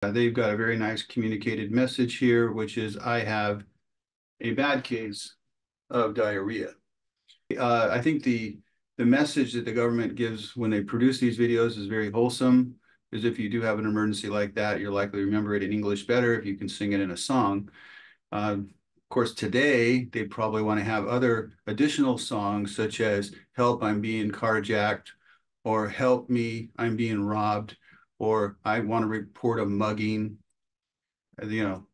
They've got a very nice communicated message here, which is I have a bad case of diarrhea. I think the message that the government gives when they produce these videos is very wholesome, because if you do have an emergency like that, you're likely to remember it in English better if you can sing it in a song. Of course, today, they probably want to have other additional songs such as Help, I'm Being Carjacked, or Help Me, I'm Being Robbed, or I want to report a mugging. You know,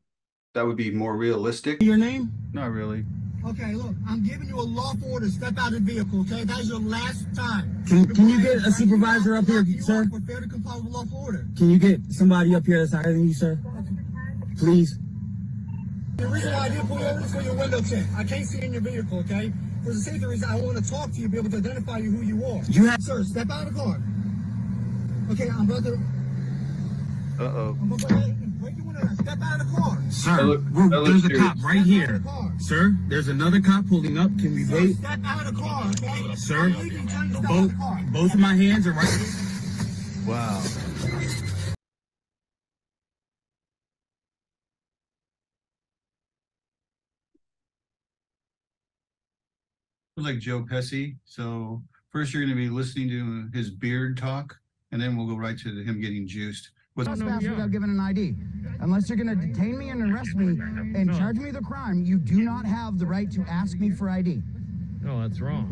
that would be more realistic. Your name? Not really. Okay, look, I'm giving you a lawful order. Step out of the vehicle, okay? That is your last time. Can you get a supervisor up here, sir? For fair to comply with a lawful order. Can you get somebody up here that's higher than you, sir? Please. The reason why I didn't pull you over is for your window check. I can't see in your vehicle, okay? For the safety reason, I want to talk to you, be able to identify you who you are. Sir, step out of the car. Okay, I'm about to... Uh-oh. I'm about to break your window. Step out of the car. Sir, there's a cop right here. Sir, there's another cop pulling up. Can we wait? Step out of the car, okay? Sir, both of my hands are right. Wow. Like Joe Pesci. So first you're going to be listening to his beard talk, and then we'll go right to him getting juiced. Trespass without giving an ID. Unless you're going to detain me and arrest me and charge me the crime, you do not have the right to ask me for ID. No, that's wrong.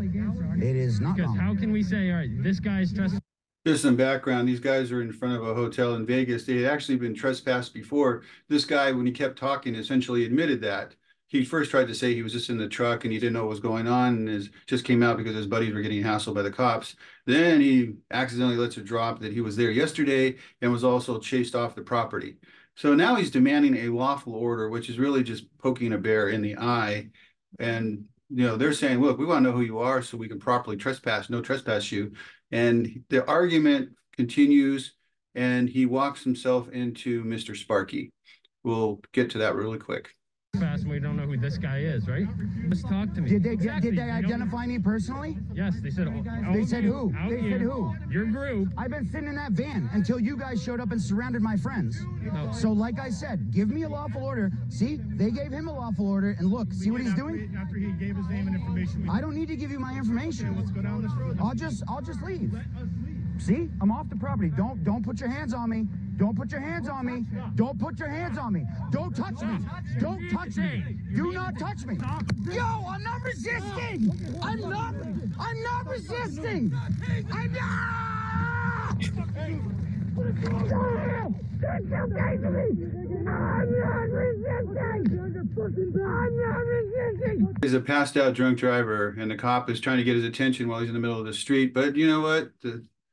It is not Because wrong. how can we say, all right, this guy's trespassing? There's some background. These guys are in front of a hotel in Vegas. They had actually been trespassed before. This guy, when he kept talking, essentially admitted that. He first tried to say he was just in the truck and he didn't know what was going on, and just came out because his buddies were getting hassled by the cops. Then he accidentally lets it drop that he was there yesterday and was also chased off the property. So now he's demanding a lawful order, which is really just poking a bear in the eye. And, you know, they're saying, look, we want to know who you are so we can properly no trespass you. And the argument continues, and he walks himself into Mr. Sparky. We'll get to that really quick. And we don't know who this guy is, right? Just talk to me. Did they identify me personally? Yes, they said. They said who? They said who? Your group. I've been sitting in that van until you guys showed up and surrounded my friends. No. So like I said, give me a lawful order. See, they gave him a lawful order, and look, see what he's doing? After he gave his name and information. I don't need to give you my information. Let's go down this road. I'll just leave. See, I'm off the property. Don't put your hands on me. Don't put your hands on me. Don't put your hands on me. Don't touch me. Don't touch me. Do not touch me. Yo, I'm not resisting. I'm not resisting. I'm not. He's a passed out drunk driver, and the cop is trying to get his attention while he's in the middle of the street. But you know what?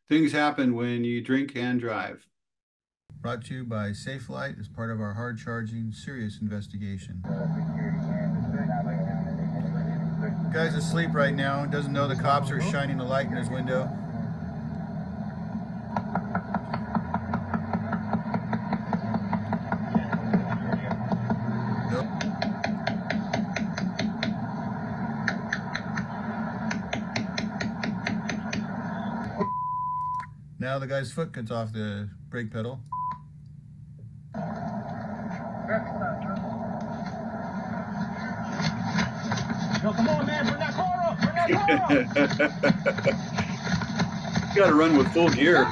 Things happen when you drink and drive. Brought to you by SafeLight as part of our hard-charging, serious investigation. The guy's asleep right now and doesn't know the cops are shining a light in his window. Nope. Now the guy's foot gets off the brake pedal. Yo, come on, man, bring that car up. Bring that car up. You gotta run with full gear.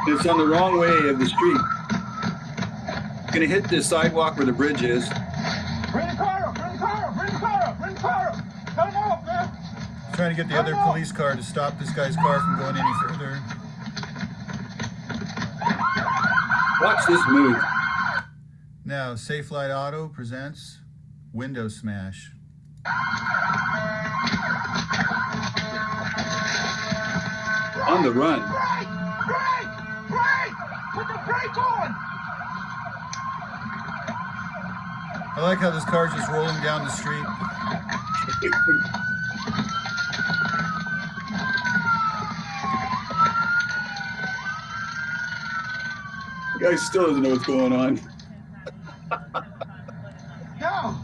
It's on the wrong way of the street. Gonna hit the sidewalk where the bridge is. Bring the car up. Bring the car up. Bring the car up. Bring the car up. Cut him off, man. Trying to get the other police car to stop this guy's car from going any further. Watch this move. Now, SafeLight Auto presents Window Smash. On the run. Brake! Brake! Brake! Put the brake on! I like how this car's just rolling down the street. The guy still doesn't know what's going on. Yo!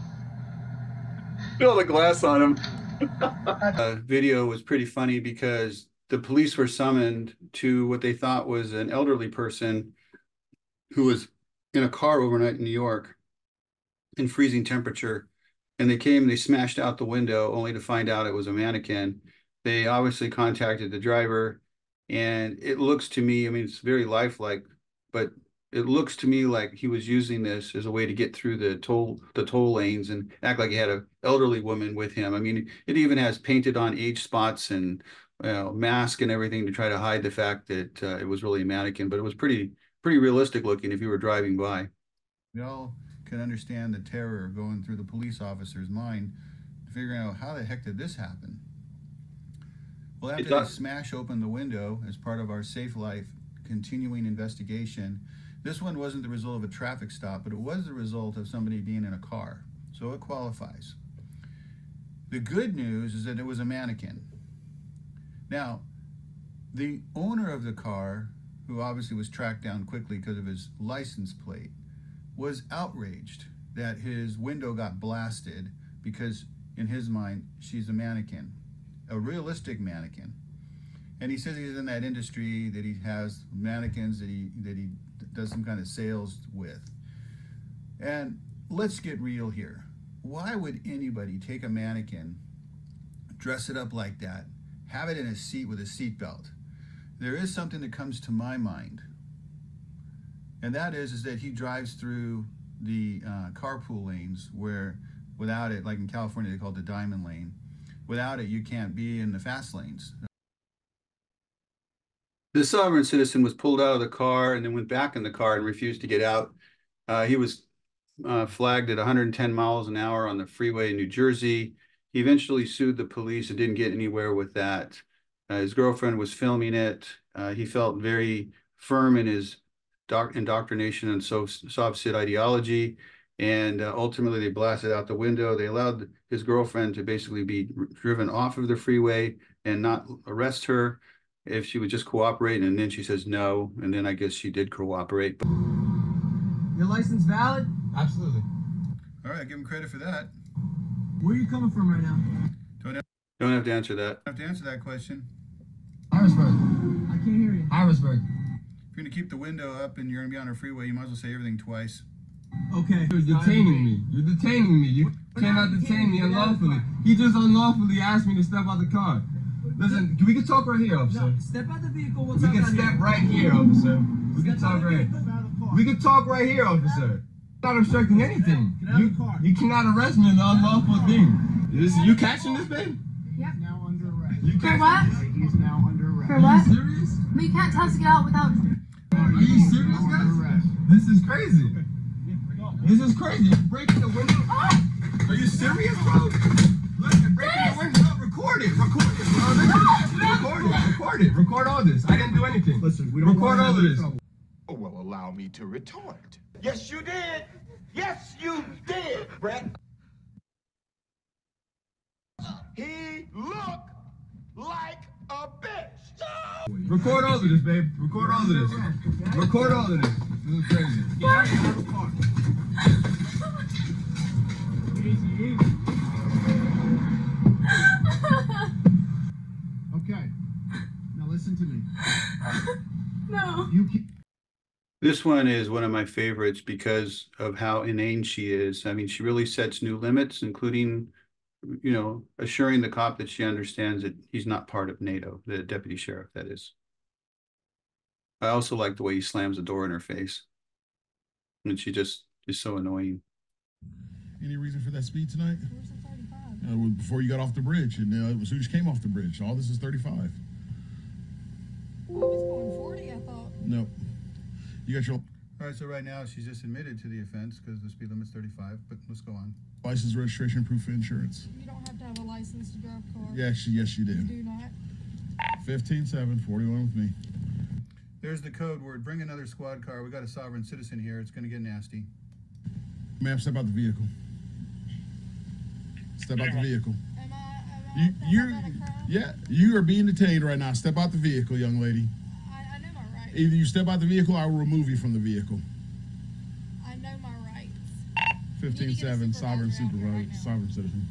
Feel the glass on him. Video was pretty funny because the police were summoned to what they thought was an elderly person who was in a car overnight in New York in freezing temperature. And they smashed out the window only to find out it was a mannequin. They obviously contacted the driver, and it looks to me, I mean, it's very lifelike, but it looks to me like he was using this as a way to get through the toll lanes and act like he had an elderly woman with him. I mean, it even has painted on age spots and mask and everything to try to hide the fact that it was really a mannequin, but it was pretty realistic looking if you were driving by. We all can understand the terror going through the police officer's mind, figuring out how the heck did this happen. Well, after they smash open the window as part of our Safe Life continuing investigation, this one wasn't the result of a traffic stop, but it was the result of somebody being in a car. So it qualifies. The good news is that it was a mannequin. Now, the owner of the car, who obviously was tracked down quickly because of his license plate, was outraged that his window got blasted because, in his mind, she's a mannequin, a realistic mannequin. And he says he's in that industry, that he has mannequins that he does some kind of sales with. And let's get real here. Why would anybody take a mannequin, dress it up like that, have it in a seat with a seatbelt? There is something that comes to my mind, and that is that he drives through the carpool lanes where, without it, like in California, they call it the diamond lane. Without it, you can't be in the fast lanes. The sovereign citizen was pulled out of the car and then went back in the car and refused to get out. He was flagged at 110 miles an hour on the freeway in New Jersey. He eventually sued the police and didn't get anywhere with that. His girlfriend was filming it. He felt very firm in his indoctrination and soft-sit ideology, and ultimately they blasted out the window. They allowed his girlfriend to basically be driven off of the freeway and not arrest her if she would just cooperate, and then she says no, and then I guess she did cooperate. Your license valid? Absolutely. All right, give him credit for that. Where are you coming from right now? Don't have to answer that. I have to answer that question. Harrisburg. I can't hear you. Harrisburg. If you're going to keep the window up and you're going to be on a freeway, you might as well say everything twice. Okay. You're detaining me. You're detaining me. You cannot detain me unlawfully. He just unlawfully asked me to step out the car. Listen, we can talk right here, officer. No, step out the vehicle. We can step right here, officer. We can talk right here. We can talk right here, officer. Not obstructing anything. You cannot arrest me in an unlawful thing. You catching this, babe? Yep. Now under arrest. You For what? He's now under arrest. For what? Are you serious? But you can't tell us to get out without. Are you serious, guys? This is crazy. This is crazy. You're breaking the window. Are you serious, bro? Look, you're breaking the window. Record it. Record it, bro. Record it. Record all this. I didn't do anything. Listen, we don't record all of this. Oh, well, allow me to retort. Yes, you did. Yes, you did, Brett. He looked like a bitch. Record all of this, babe. Record all of this. Record all of this. This is crazy. Get out of the car. Easy. Okay. Now listen to me. No. This one is one of my favorites because of how inane she is. I mean, she really sets new limits, including, you know, assuring the cop that she understands that he's not part of NATO, the deputy sheriff, that is. I also like the way he slams the door in her face. And she just is so annoying. Any reason for that speed tonight? Before you got off the bridge, and as soon as you came off the bridge, all this is 35. I was going 40, I thought. No. You got your All right, so right now she's just admitted to the offense because the speed limit's 35, but let's go on. license, registration, proof of insurance. You don't have to have a license to drive a car. Yes, you do. You do not. 15-7, 41 with me. There's the code word. Bring another squad car. We got a sovereign citizen here. It's going to get nasty. Ma'am, step out the vehicle. Step out the vehicle. Am I Yeah, you are being detained right now. Step out the vehicle, young lady. I know my rights. Either you step out the vehicle, or I will remove you from the vehicle. I know my rights. 15-7, sovereign supervisor, sovereign citizen.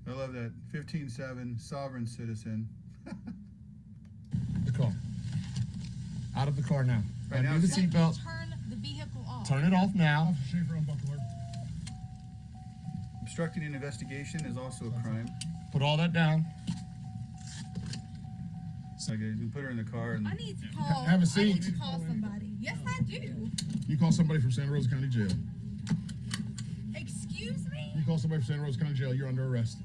I love that. 15-7, sovereign citizen. The car. Out of the car now. Right now, do the Let me seatbelt. turn the vehicle off. Turn it off now. Officer Schaefer, unbuckle her. Obstructing an investigation is also a crime. Put all that down. Okay, you put her in the car and I need to call. Have a I need seat. to call somebody. Yes, I do. You call somebody from Santa Rosa County Jail. Excuse me? You call somebody from Santa Rosa County Jail, you're under arrest.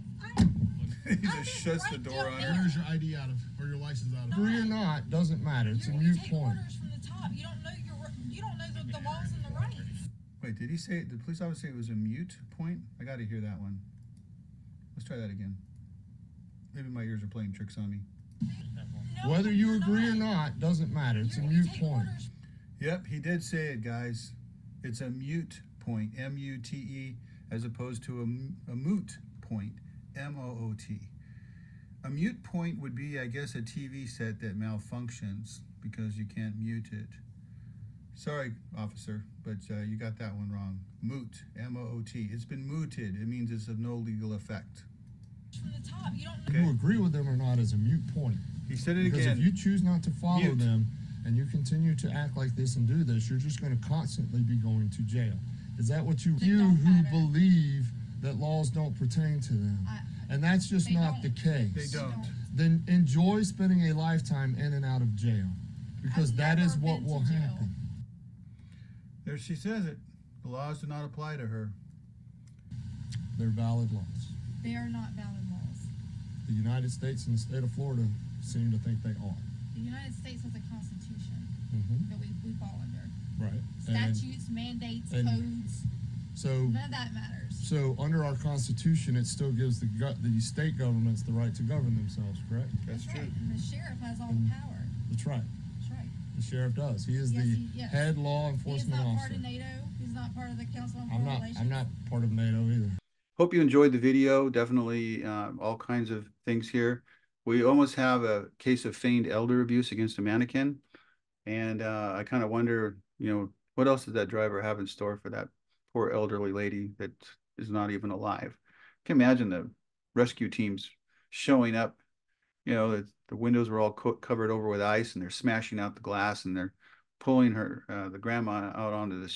he just shuts the door on her. Where's your ID out of, or your license out of? Agree or not, doesn't matter. It's a You mute take point. orders from the top. You don't know the laws and the rights. Wait, did he say, did the police officer say it was a mute point? I got to hear that one. Let's try that again. Maybe my ears are playing tricks on me. No, Whether you you're agree or not, doesn't matter. It's a mute take point. orders. Yep, he did say it, guys. It's a mute point, M-U-T-E, as opposed to a moot point, M-O-O-T. A mute point would be, I guess, a TV set that malfunctions because you can't mute it. Sorry, officer, but you got that one wrong. Moot, M-O-O-T. It's been mooted. It means it's of no legal effect. From the top. You don't Whether you agree with them or not is a mute point. He said it Because again. if you choose not to follow Mute. them and you continue to act like this and do this, you're just going to constantly be going to jail. Is that what you It don't who matter. believe that laws don't pertain to them? And that's just They not the don't. case. They don't. Then enjoy spending a lifetime in and out of jail, because I've that is never what been to will jail. happen. There she says it. The laws do not apply to her. They're valid laws. They are not valid laws. The United States and the state of Florida seem to think they are. The United States has a constitution Mm-hmm. that we fall under. Right. Statutes, mandates, and- codes. So, None of that matters. so under our Constitution, it still gives the state governments the right to govern themselves, correct? That's true. Right. And the sheriff has all the power. That's right. That's right. The sheriff does. He is Yes, the yes. head law He's enforcement not part officer. of NATO. He's not part of the Council on I'm Foreign not. Relations. I'm not part of NATO either. Hope you enjoyed the video. Definitely all kinds of things here. We almost have a case of feigned elder abuse against a mannequin. And I kind of wonder, what else does that driver have in store for that poor elderly lady that is not even alive? I can imagine the rescue teams showing up, the windows were all covered over with ice and they're smashing out the glass and they're pulling her, the grandma out onto the street.